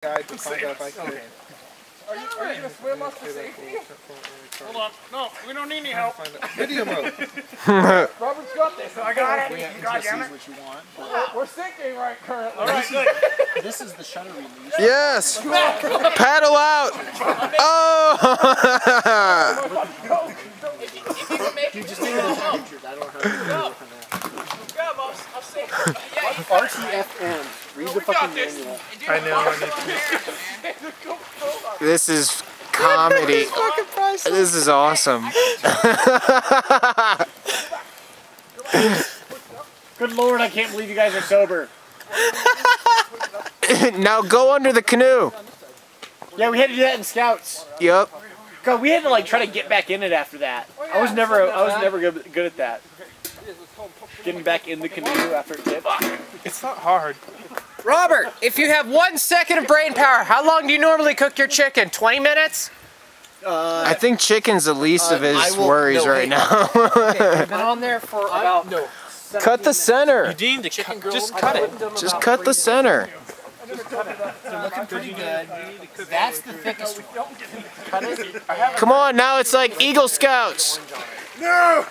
Guide to find out if I can. Okay. Are you going to swim us to safety? Hold on. No, we don't need any help. Video mode. Robert's got this. I got it. God damn it. What you want. We're sinking right currently. All right, good. This is the shutter release. Yes! Paddle out! Oh! You just take those pictures. I don't know how to do that. Go, boss. I'll say. RTFM. Read the fucking manual. I know. I need to. This is comedy. This is awesome. Good Lord, I can't believe you guys are sober. Now go under the canoe. Yeah, we had to do that in Scouts. Yep. God, we had to like try to get back in it after that. I was never good at that. Getting back in the canoe after it dipped. It's not hard. Robert, if you have 1 second of brain power, how long do you normally cook your chicken? 20 minutes? I think chicken's the least of his worries right now. I've been on there for about Cut the center. Dean, Just cut it. Just cut the center. They're looking pretty good. That's the thickest one. Cut it. Come on, now it's like Eagle Scouts. No,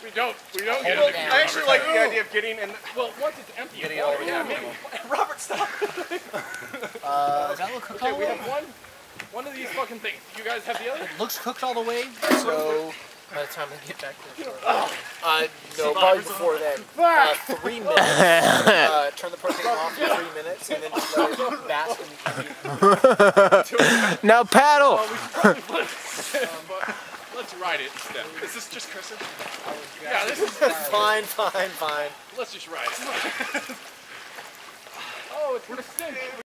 we don't get it. I actually like the idea of getting in. Well, once it's empty, getting all yeah, maybe. Robert, stop. That look cooked all the We way? have one of these fucking things. You guys have the other? It looks cooked all the way, so By the time we get back to the no, probably before then. 3 minutes. Turn the propane off for 3 minutes, and then just let it bask in. Now paddle. Let's ride it instead. Is this just cursing? Yeah, this is Fine. Let's just ride it. Oh, it's gonna sink.